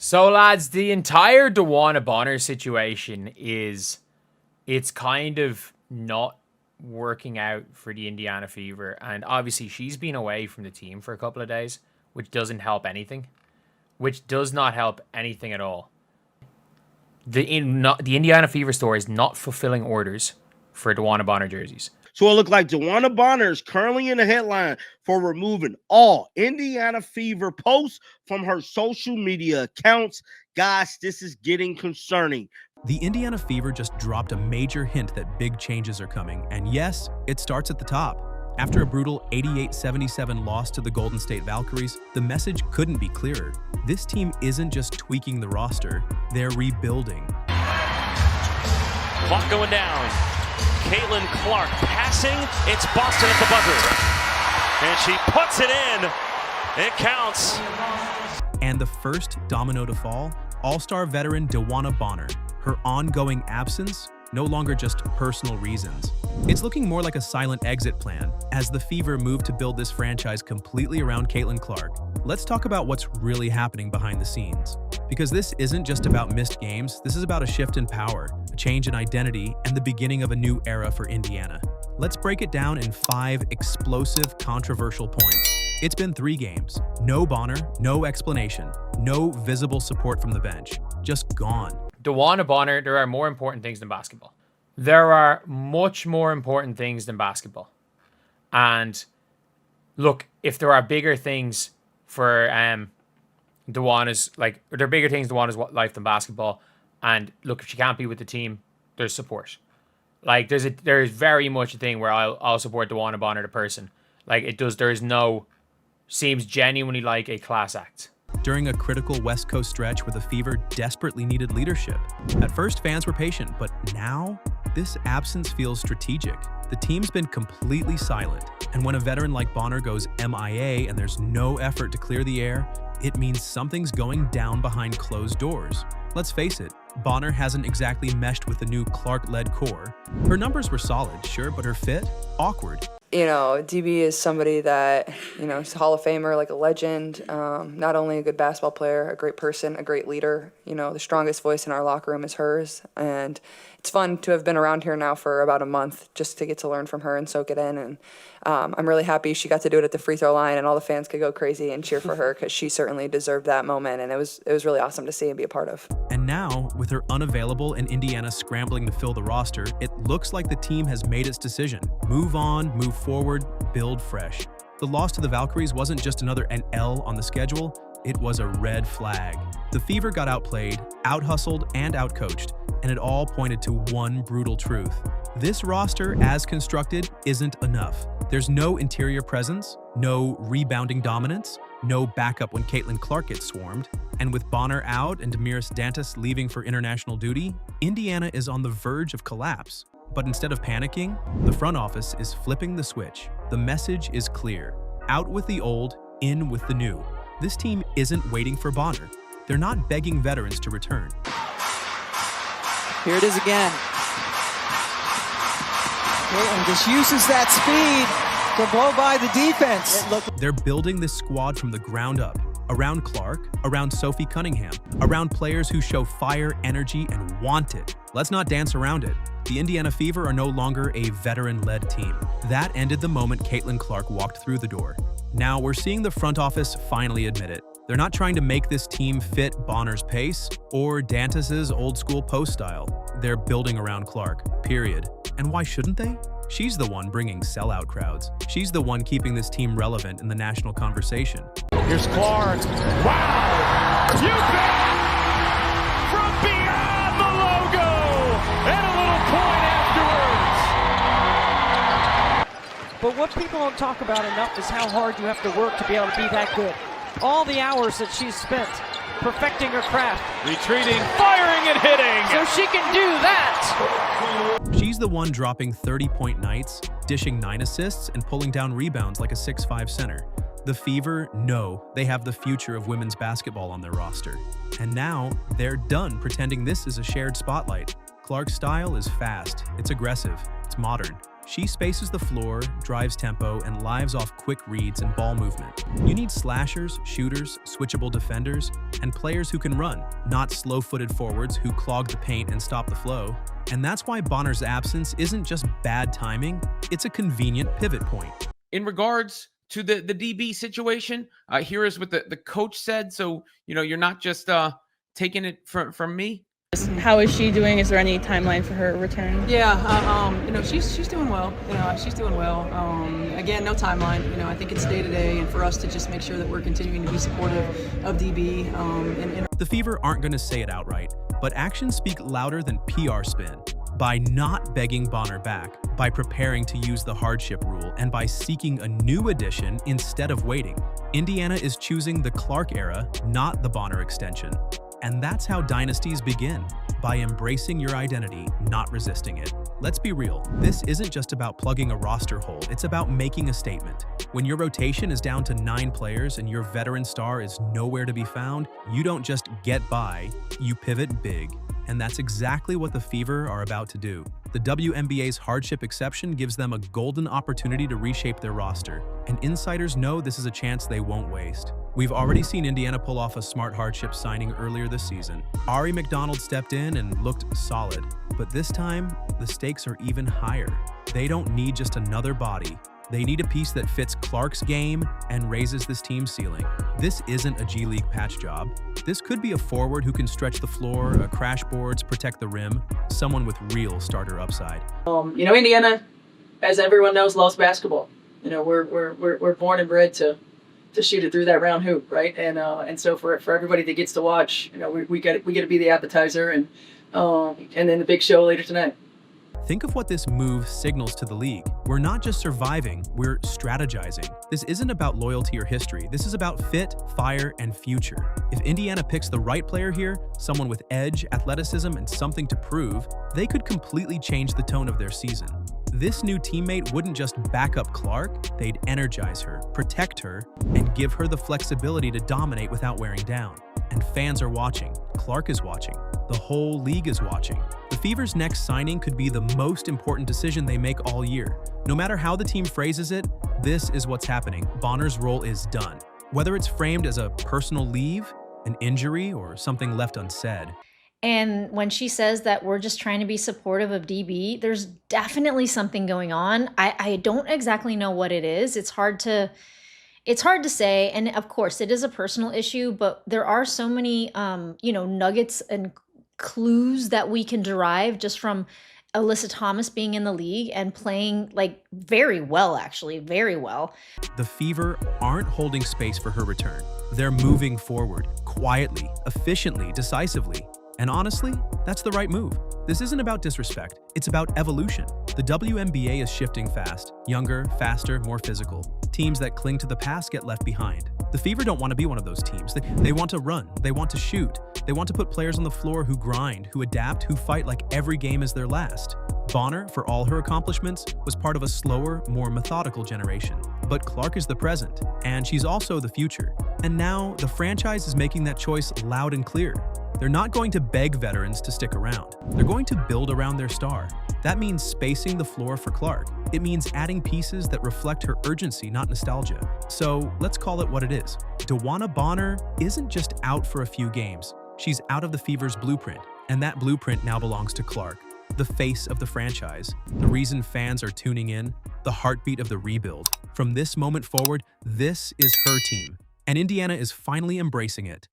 So, lads, the entire DeWanna Bonner situation it's kind of not working out for the Indiana Fever. And obviously, she's been away from the team for a couple of days, which doesn't help anything. Which does not help anything at all. The Indiana Fever store is not fulfilling orders for DeWanna Bonner jerseys. So it looked like DeWanna Bonner is currently in the headline for removing all Indiana Fever posts from her social media accounts. Guys, this is getting concerning. The Indiana Fever just dropped a major hint that big changes are coming, and yes, it starts at the top. After a brutal 88-77 loss to the Golden State Valkyries, the message couldn't be clearer. This team isn't just tweaking the roster, they're rebuilding. Clock going down. Caitlin Clark passing. It's Boston at the buzzer. And she puts it in. It counts. And the first domino to fall, all-star veteran DeWanna Bonner. Her ongoing absence, no longer just personal reasons. It's looking more like a silent exit plan as the Fever move to build this franchise completely around Caitlin Clark. Let's talk about what's really happening behind the scenes. Because this isn't just about missed games, this is about a shift in power, a change in identity, and the beginning of a new era for Indiana. Let's break it down in 5 explosive, controversial points. It's been 3 games. No Bonner, no explanation, no visible support from the bench. Just gone. DeWanna Bonner, there are more important things than basketball. There are much more important things than basketball. And look, if there are bigger things for DeWanna's, like, there are bigger things in DeWanna's life than basketball. And look, if she can't be with the team, there's support. Like, there's very much a thing where I'll support DeWanna Bonner, the person. Like, seems genuinely like a class act. During a critical West Coast stretch where the Fever desperately needed leadership. At first, fans were patient, but now, this absence feels strategic. The team's been completely silent, and when a veteran like Bonner goes MIA and there's no effort to clear the air, it means something's going down behind closed doors. Let's face it, Bonner hasn't exactly meshed with the new Clark-led core. Her numbers were solid, sure, but her fit? Awkward. You know, DB is somebody that, he's a Hall of Famer, like a legend, not only a good basketball player, a great person, a great leader. The strongest voice in our locker room is hers. And it's fun to have been around here now for about a month just to get to learn from her and soak it in. And I'm really happy she got to do it at the free throw line and all the fans could go crazy and cheer for her because she certainly deserved that moment. And it was really awesome to see and be a part of. And now, with her unavailable and Indiana scrambling to fill the roster, it looks like the team has made its decision. Move on, move forward, build fresh. The loss to the Valkyries wasn't just another L on the schedule, it was a red flag. The Fever got outplayed, out-hustled, and out-coached, and it all pointed to one brutal truth. This roster, as constructed, isn't enough. There's no interior presence, no rebounding dominance, no backup when Caitlin Clark gets swarmed, and with Bonner out and Demiris Dantas leaving for international duty, Indiana is on the verge of collapse. But instead of panicking, the front office is flipping the switch. The message is clear. Out with the old, in with the new. This team isn't waiting for Bonner. They're not begging veterans to return. Here it is again. And just uses that speed to blow by the defense. They're building this squad from the ground up. Around Clark, around Sophie Cunningham, around players who show fire, energy, and want it. Let's not dance around it. The Indiana Fever are no longer a veteran-led team. That ended the moment Caitlin Clark walked through the door. Now we're seeing the front office finally admit it. They're not trying to make this team fit Bonner's pace or Dantas's old-school post style. They're building around Clark, period. And why shouldn't they? She's the one bringing sellout crowds. She's the one keeping this team relevant in the national conversation. Here's Clark. Wow! You bet! From beyond the logo! And a little point afterwards! But what people don't talk about enough is how hard you have to work to be able to be that good. All the hours that she's spent perfecting her craft. Retreating, firing, and hitting! So she can do that! She's the one dropping 30-point nights, dishing 9 assists, and pulling down rebounds like a 6'5" center. The Fever know they have the future of women's basketball on their roster. And now, they're done pretending this is a shared spotlight. Clark's style is fast, it's aggressive, it's modern. She spaces the floor, drives tempo, and lives off quick reads and ball movement. You need slashers, shooters, switchable defenders, and players who can run, not slow-footed forwards who clog the paint and stop the flow. And that's why Bonner's absence isn't just bad timing, it's a convenient pivot point. In regards to the DB situation, here is what the coach said. So, you're not just taking it from me. How is she doing? Is there any timeline for her return? Yeah, she's doing well. She's doing well. Again, no timeline. I think it's day to day, and for us to just make sure that we're continuing to be supportive of DB. The Fever aren't going to say it outright, but actions speak louder than PR spin. By not begging Bonner back, by preparing to use the hardship rule, and by seeking a new addition instead of waiting, Indiana is choosing the Clark era, not the Bonner extension. And that's how dynasties begin, by embracing your identity, not resisting it. Let's be real, this isn't just about plugging a roster hole, it's about making a statement. When your rotation is down to 9 players and your veteran star is nowhere to be found, you don't just get by, you pivot big. And that's exactly what the Fever are about to do. The WNBA's hardship exception gives them a golden opportunity to reshape their roster, and insiders know this is a chance they won't waste. We've already seen Indiana pull off a smart hardship signing earlier this season. Ari McDonald stepped in and looked solid, but this time, the stakes are even higher. They don't need just another body. They need a piece that fits Clark's game and raises this team's ceiling. This isn't a G League patch job. This could be a forward who can stretch the floor, crash boards, protect the rim, someone with real starter upside. Indiana, as everyone knows, loves basketball. We're born and bred to shoot it through that round hoop, right? And so for everybody that gets to watch, we get to be the appetizer and then the big show later tonight. Think of what this move signals to the league. We're not just surviving, we're strategizing. This isn't about loyalty or history. This is about fit, fire, and future. If Indiana picks the right player here, someone with edge, athleticism, and something to prove, they could completely change the tone of their season. This new teammate wouldn't just back up Clark, they'd energize her, protect her, and give her the flexibility to dominate without wearing down. And fans are watching. Clark is watching. The whole league is watching. The Fever's next signing could be the most important decision they make all year. No matter how the team phrases it, this is what's happening. Bonner's role is done. Whether it's framed as a personal leave, an injury, or something left unsaid. And when she says that we're just trying to be supportive of DB, there's definitely something going on. I don't exactly know what it is. It's hard to say. And of course, it is a personal issue, but there are so many, nuggets and clues that we can derive just from Alyssa Thomas being in the league and playing very well, actually, very well. The Fever aren't holding space for her return. They're moving forward, quietly, efficiently, decisively. And honestly, that's the right move. This isn't about disrespect, it's about evolution. The WNBA is shifting fast, younger, faster, more physical. Teams that cling to the past get left behind. The Fever don't want to be one of those teams. They want to run, they want to shoot, they want to put players on the floor who grind, who adapt, who fight like every game is their last. Bonner, for all her accomplishments, was part of a slower, more methodical generation. But Clark is the present, and she's also the future. And now, the franchise is making that choice loud and clear. They're not going to beg veterans to stick around. They're going to build around their star. That means spacing the floor for Clark. It means adding pieces that reflect her urgency, not nostalgia. So let's call it what it is. DeWanna Bonner isn't just out for a few games. She's out of the Fever's blueprint, and that blueprint now belongs to Clark, the face of the franchise, the reason fans are tuning in, the heartbeat of the rebuild. From this moment forward, this is her team, and Indiana is finally embracing it.